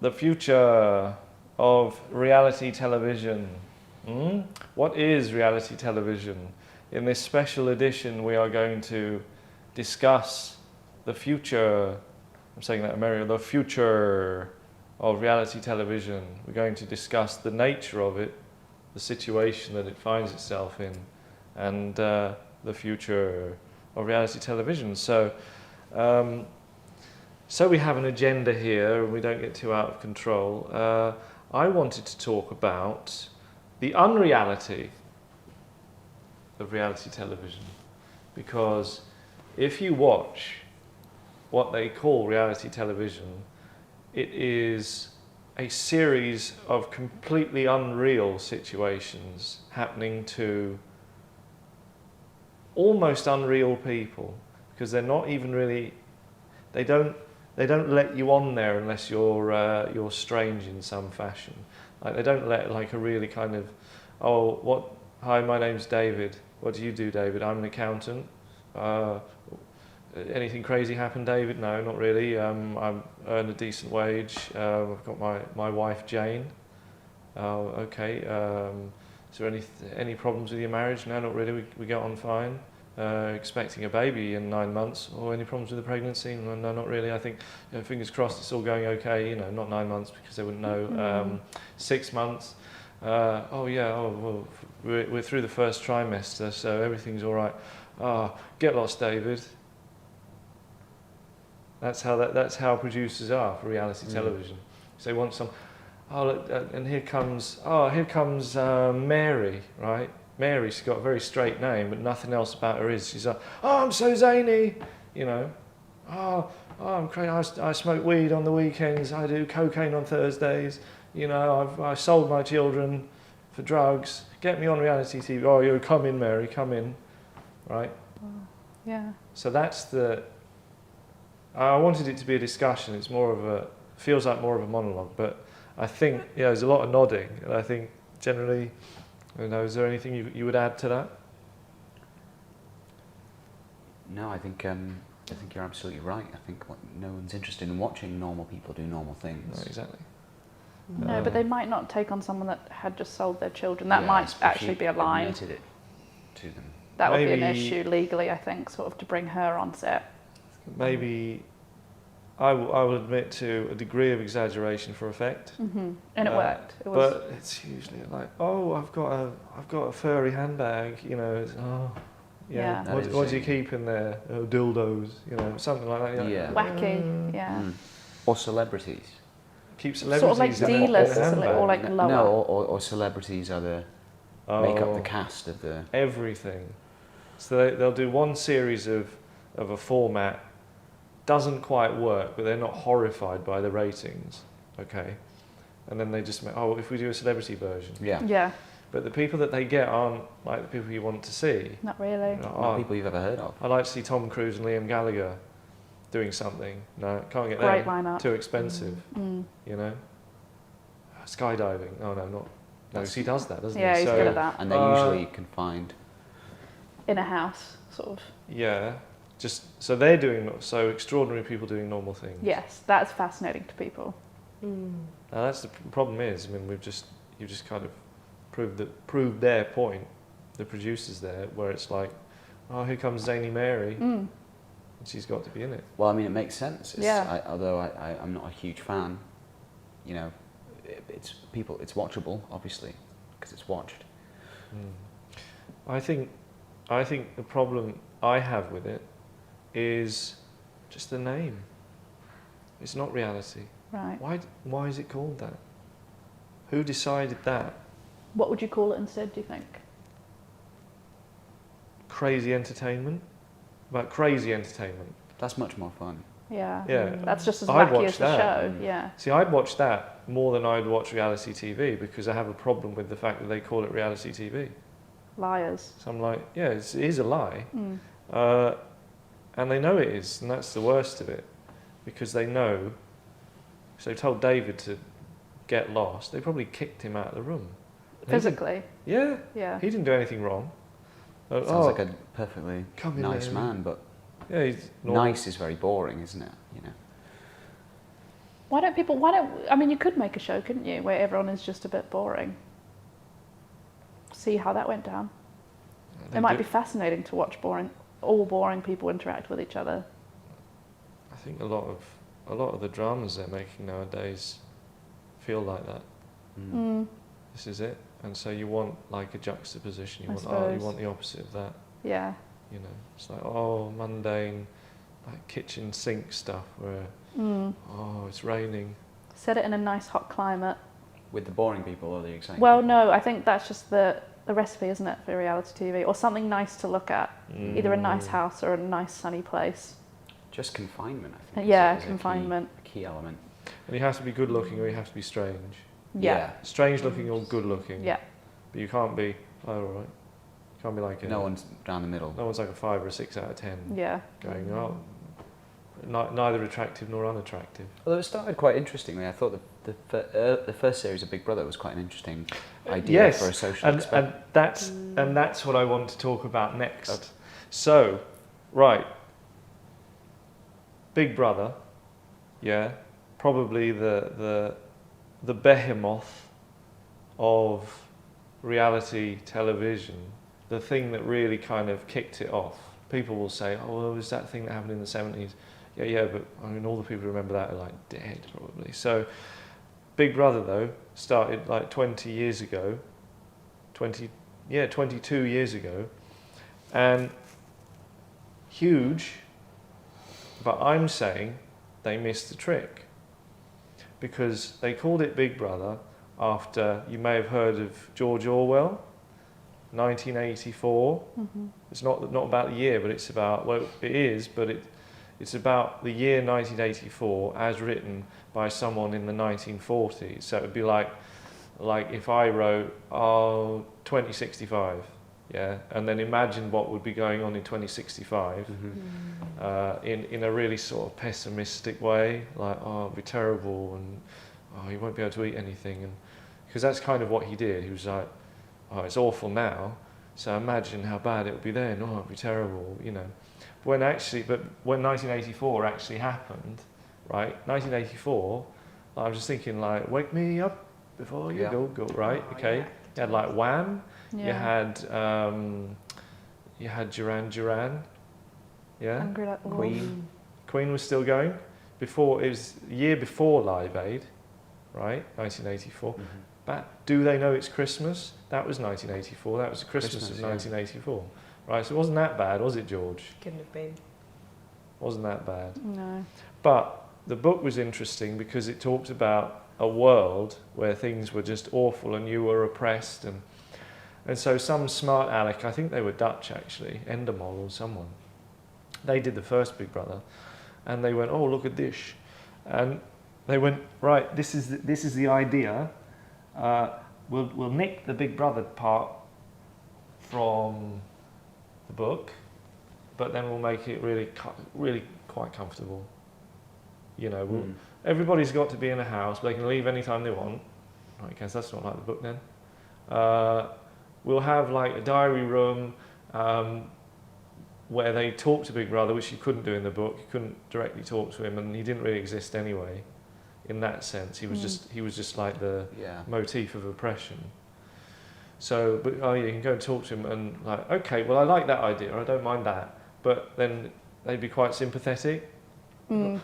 The future of reality television. What is reality television? In this special edition, we are going to discuss the future, I'm saying that American, the future of reality television. We're going to discuss the nature of it, the situation that it finds itself in, and the future of reality television. So we have an agenda here, and we don't get too out of control. I wanted to talk about the unreality of reality television, because if you watch what they call reality television, it is a series of completely unreal situations happening to almost unreal people, because they're not even really, they don't let you on there unless you're strange in some fashion. Like, they don't let like a really kind of, hi, my name's David. What do you do, David? I'm an accountant. Anything crazy happen, David? No, not really. I earn a decent wage. I've got my wife, Jane. Okay. Is there any problems with your marriage? No, not really. We get on fine. Expecting a baby in 9 months. Or any problems with the pregnancy? No, not really. I think, fingers crossed, it's all going okay. Not 9 months because they wouldn't know. 6 months. Well, we're through the first trimester, so everything's all right. Get lost, David. That's how producers are for reality television. So they want some. And here comes Mary, right? Mary, she's got a very straight name, but nothing else about her is. She's like, I'm so zany, I'm crazy. I smoke weed on the weekends. I do cocaine on Thursdays. I sold my children for drugs. Get me on reality TV. Oh, you come in, Mary, come in, right? Yeah. So that's I wanted it to be a discussion. It's feels like more of a monologue, but I think there's a lot of nodding, and I think generally, is there anything you would add to that? No, I think you're absolutely right. I think no one's interested in watching normal people do normal things. No, exactly. No, but they might not take on someone that had just sold their children. That might actually be a line. Admitted it to them. That would be an issue legally, I think, sort of to bring her on set. Maybe I will admit to a degree of exaggeration for effect. Mm-hmm. And it worked. But it's usually like, I've got a furry handbag. What do you keep in there? Dildos, something like that. Yeah. Wacky. Yeah. Or celebrities. Keep celebrities sort of like D-list, or like lower. No, or celebrities are make up the cast of the everything. So they'll do one series of a format, doesn't quite work, but they're not horrified by the ratings, okay? And then they just make, if we do a celebrity version. Yeah. But the people that they get aren't like the people you want to see. Not really. Not people you've ever heard of. I'd like to see Tom Cruise and Liam Gallagher doing something. No, can't get Great them. lineup. Too expensive. Skydiving. Oh no, not. No, he does that, doesn't he? Yeah, he's good at that. And they're usually confined in a house, sort of. Yeah, so they're doing extraordinary people doing normal things. Yes, that's fascinating to people. Now that's the problem is, you've just kind of proved their point, the producers there, where it's like, here comes Zany Mary, and she's got to be in it. Well, I mean, it makes sense. Although I'm not a huge fan, it's watchable, obviously, because it's watched. I think the problem I have with it is just the name. It's not reality. Right. Why is it called that? Who decided that? What would you call it instead, do you think? Crazy entertainment? About crazy entertainment. That's much more fun. Yeah. Yeah. That's just as I'd wacky watch as the that. show. Yeah. See, I'd watch that more than I'd watch reality TV, because I have a problem with the fact that they call it reality TV. Liars. So I'm like, it is a lie. And they know it is, and that's the worst of it, because they know. So they told David to get lost. They probably kicked him out of the room. Physically? Yeah. He didn't do anything wrong. Sounds like a perfectly nice man, but he's nice is very boring, isn't it? Why don't I mean, you could make a show, couldn't you, where everyone is just a bit boring? See how that went down. It might be fascinating to watch all boring people interact with each other. I think a lot of the dramas they're making nowadays feel like that. This is it, and so you want like a juxtaposition. You want the opposite of that. Yeah. You know, it's like mundane, like kitchen sink stuff where it's raining. Set it in a nice hot climate. With the boring people or the exciting Well, people? no, I think that's just the recipe, isn't it, for reality TV? Or something nice to look at. Either a nice house or a nice sunny place. Just confinement, I think. Yeah, is confinement. A key element. And you have to be good looking or you have to be strange. Yeah. Strange looking or good looking. Yeah. But you can't be, all right. You can't be like No one's down the middle. No one's like a 5 or a 6 out of 10. Yeah. Going, neither attractive nor unattractive. Although it started quite interestingly. I thought the first series of Big Brother was quite an interesting idea for a social experiment. And that's what I want to talk about next. So, right, Big Brother, probably the behemoth of reality television, the thing that really kind of kicked it off. People will say, oh, well, was that thing that happened in the 70s? Yeah, but I mean, all the people who remember that are like dead probably. So Big Brother though started like 20 years ago, 22 years ago, and huge, but I'm saying they missed the trick because they called it Big Brother after, you may have heard of George Orwell, 1984. It's not about the year, but it's about, well, it is, but it's about the year 1984 as written by someone in the 1940s. So it would be like if I wrote, 2065, and then imagine what would be going on in 2065 in a really sort of pessimistic way, like, it'll be terrible, and you won't be able to eat anything, and because that's kind of what he did. He was like, it's awful now, so imagine how bad it would be then. It'd be terrible, you know. But when 1984 actually happened, right? 1984, I was just thinking like, wake me up before you go, right? Okay. You had like Wham. You had Duran Duran. Yeah. Queen was still going. It was the year before Live Aid, right? 1984. But do they know it's Christmas? That was 1984. That was the Christmas of 1984. Right, so it wasn't that bad, was it, George? Couldn't have been. Wasn't that bad. No. But the book was interesting because it talked about a world where things were just awful and you were oppressed. And so some smart aleck, I think they were Dutch actually, Endemol or someone, they did the first Big Brother. And they went, oh, look at this. And they went, right, this is the idea. We'll nick the Big Brother part from the book, but then we'll make it really quite comfortable. You know, everybody's got to be in a house, but they can leave anytime they want. I guess that's not like the book then. We'll have like a diary room where they talk to Big Brother, which you couldn't do in the book. You couldn't directly talk to him, and he didn't really exist anyway. In that sense, he was just like the motif of oppression. So, but you can go and talk to him and like, okay, well, I like that idea. I don't mind that, but then they'd be quite sympathetic. I'm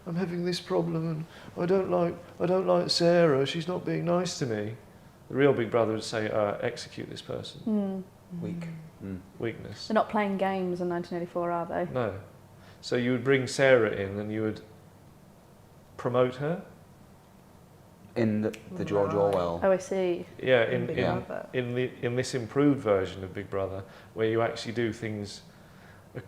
having this problem, and I don't like Sarah. She's not being nice to me. The real Big Brother would say, execute this person. Weakness. They're not playing games in 1984, are they? No. So you would bring Sarah in, and you would promote her in the George Orwell. Oh, I see. Yeah, in this improved version of Big Brother, where you actually do things a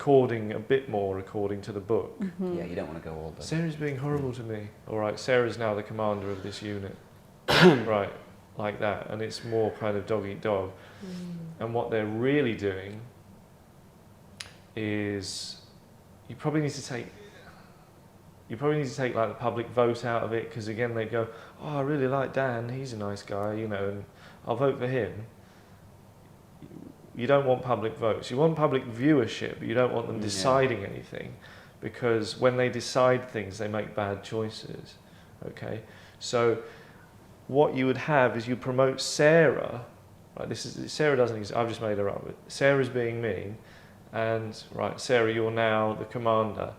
bit more according to the book. Yeah, you don't want to go all the... Sarah's being horrible to me. All right, Sarah's now the commander of this unit. Right, like that, and it's more kind of dog eat dog. And what they're really doing is, you probably need to take like the public vote out of it, because again they go, I really like Dan, he's a nice guy, you know, and I'll vote for him. You don't want public votes. You want public viewership, but you don't want them deciding anything, because when they decide things, they make bad choices. Okay, so what you would have is you promote Sarah. Right, Sarah doesn't exist. I've just made her up. Sarah's being mean, and right, Sarah, you're now the commander.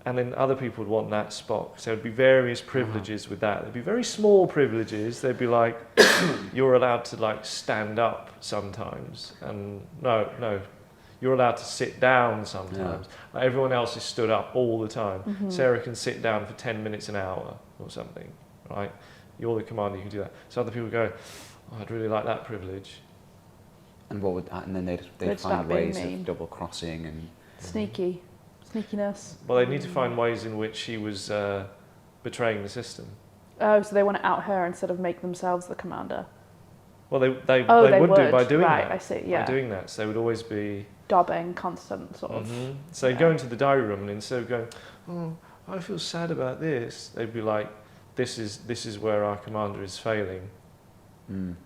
And then other people would want that spot. So there'd be various privileges with that. There'd be very small privileges. They'd be like, you're allowed to like stand up sometimes, and no, you're allowed to sit down sometimes. Like, everyone else is stood up all the time. Sarah can sit down for 10 minutes an hour or something, right? You're the commander, you can do that. So other people go, oh, I'd really like that privilege. And what would and then they'd They'd start find being ways mean. of double crossing and Sneakiness. Well, they need to find ways in which she was betraying the system. Oh, so they want to out her instead of make themselves the commander. Well, they They would do by doing right, that. I see, yeah. By doing that, so they would always be Dobbing, constant sort of. So they go into the diary room, and instead of going, oh, I feel sad about this, they'd be like, this is where our commander is failing,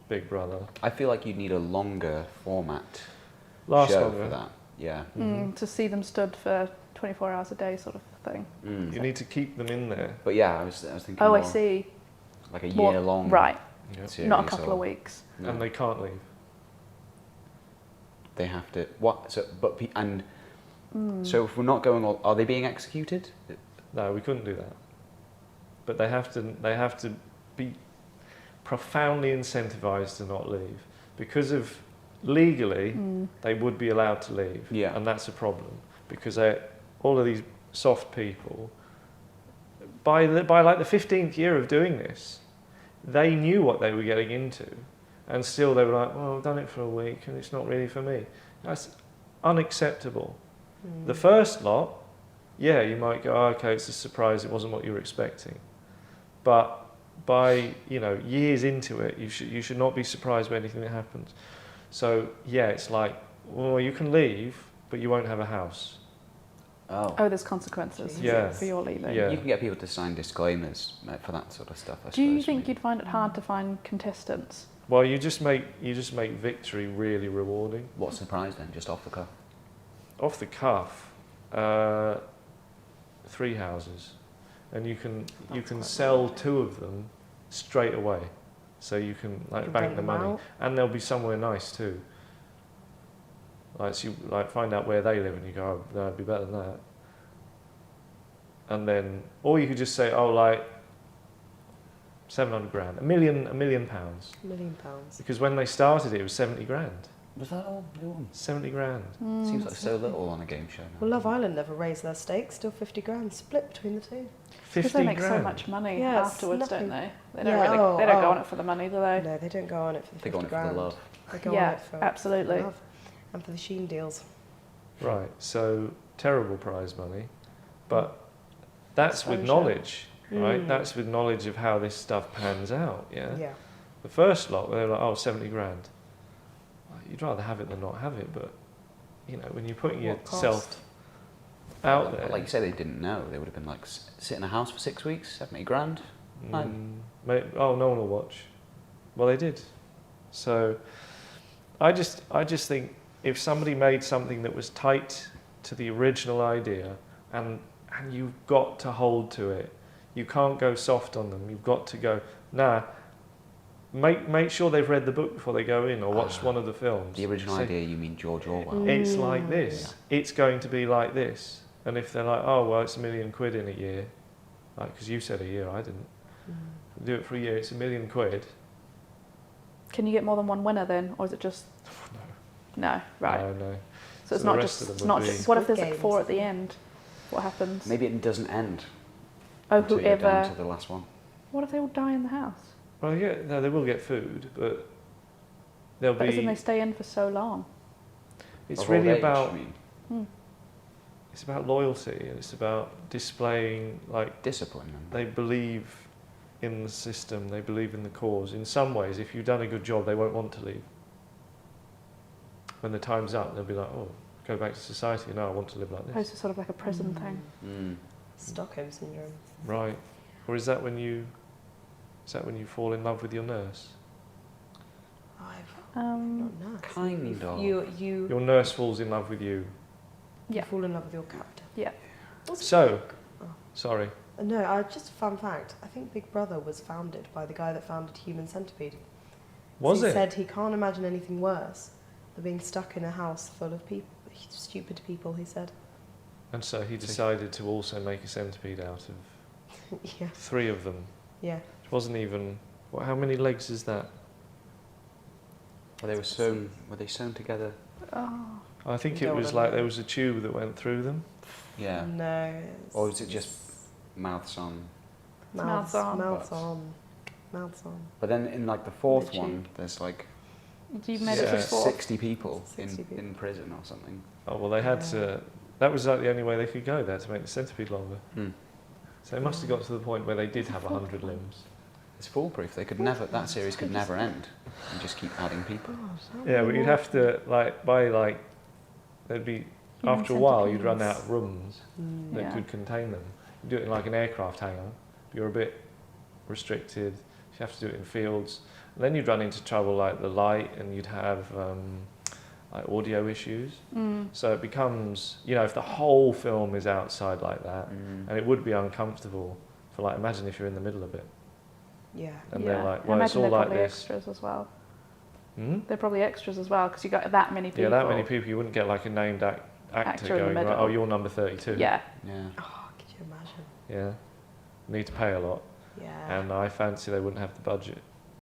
Big Brother. I feel like you'd need a longer format Last show longer. for that. Yeah. To see them stood for 24 hours a day sort of thing. You need to keep them in there. But yeah, I was thinking Oh, more I see. like a More- year long Right, series. not a couple or- of weeks. No, And they can't leave. they have to what? So but so if we're not going, are they being executed? No, we couldn't do that. But they have to be profoundly incentivized to not leave, because of legally they would be allowed to leave. Yeah. And that's a problem, because all of these soft people, by like the 15th year of doing this, they knew what they were getting into, and still they were like, well, I've done it for a week and it's not really for me. That's unacceptable. The first lot, yeah, you might go, oh, okay, it's a surprise, it wasn't what you were expecting. But by, years into it, you should not be surprised by anything that happens. So yeah, it's like, well, you can leave, but you won't have a house. Oh. Oh, there's consequences Yeah. for your leaving. Yeah. You can get people to sign disclaimers for that sort of stuff. I Do you suppose. think you'd find it hard to find contestants? Well, you just make victory really rewarding. What surprise then? Just off the cuff. Off the cuff, 3 houses, and you can quite sell good. 2 of them straight away, so you can like You bank rent the them money, out. and they'll be somewhere nice too. Like, so you find out where they live, and you go, oh, no, it'd be better than that. And then, or you could just say, oh, like 700 grand, £1 million, £1 million, £1 million. because when they started it was 70 grand, Was that all? They won? 70 grand. Seems like so little on a game show. Now. Well, Love Island never raised their stakes, still 50 grand, split between the two. 50 Because they make grand. so much money Yeah, it's afterwards, don't nothing. they? They don't Yeah, really. They don't go oh. on it for the money, do they? No, they don't go on it for the They 50 go on it for grand. the love. They go Yeah, on it for absolutely. love and for the Sheen deals. Right, so terrible prize money, but that's with Exposure. knowledge, right? Mm. That's with knowledge of how this stuff pans out, yeah? Yeah. The first lot, they're like, oh, 70 grand. Well, you'd rather have it than not have it, but, when you're putting What cost? yourself out there... Like you say, they didn't know. They would have been like, sit in a house for 6 weeks, 70 grand. Oh, no one will watch. Well, they did. So, I just think if somebody made something that was tight to the original idea, and you've got to hold to it, you can't go soft on them. You've got to go, nah. Make sure they've read the book before they go in, or watched one of the films. The original Say, idea, you mean George Orwell? it's like this. It's going to be like this. And if they're like, oh, well, it's £1 million in a year, because you said a year, I didn't. Do it for a year, it's £1 million. Can you get more than one winner then, or is it just? No, right. No. So it's the not rest just. of them It's would not be- just. What if there's like Games, 4 at isn't the it? end? What happens? Maybe it doesn't end Oh, until you're down whoever. to the last one. What if they all die in the house? Well, yeah, no, they will get food, but they'll But be. isn't they stay in for so long? It's Of really old age, about. I mean, It's about loyalty, and it's about displaying like discipline. they believe in the system, they believe in the cause. In some ways, if you've done a good job, they won't want to leave. When the time's up, they'll be like, oh, go back to society. No, I want to live like Oh, this. it's sort of like a prison thing. Mm. Stockholm syndrome. Right. Or is that when you fall in love with your nurse? I've Um, not nuts. Kind of. You Your nurse falls in love with you. Yeah. fall in love with your captor. Yeah. So, sorry. No, just a fun fact. I think Big Brother was founded by the guy that founded Human Centipede. Was He it? said he can't imagine anything worse than being stuck in a house full of people, stupid people, he said. And so he decided to also make a centipede out of Yeah, 3 of them. yeah. It wasn't even. How many legs is that? Well, they were sewn. Were they sewn together? Oh, I think You it don't was wanna like know. there was a tube that went through them. Yeah. No. Or was it just mouths on? Mouths on. Mouths on. Mouths on. But then in like the 4th The one, there's like you made it to Yeah. 4. 60 people, 60 people. in prison or something. Oh well, they had to. That was like the only way they could go there to make the centipede longer. Hmm. So they must have got to the point where they did have 100 limbs. It's foolproof. They could never. That series could never end. You just keep adding people. Yeah, but you'd have to there'd be Human after a while you'd run centipedes. out of rooms that Yeah. could contain them. You do it in like an aircraft hangar. You're a bit restricted. You have to do it in fields. And then you'd run into trouble like the light, and you'd have like audio issues. Mm. So it becomes, if the whole film is outside like that, Mm. and it would be uncomfortable for like, imagine if you're in the middle of it, Yeah. and yeah. they're like, I well, it's imagine all they're like probably this. extras as well. Hmm? They're probably extras as well because you got that many people. Yeah, that many people, you wouldn't get like a named actor Actor in the going, right, middle. oh, you're number 32. Yeah. Yeah. Oh, could you imagine? Yeah. Need to pay a lot. Yeah. And I fancy they wouldn't have the budget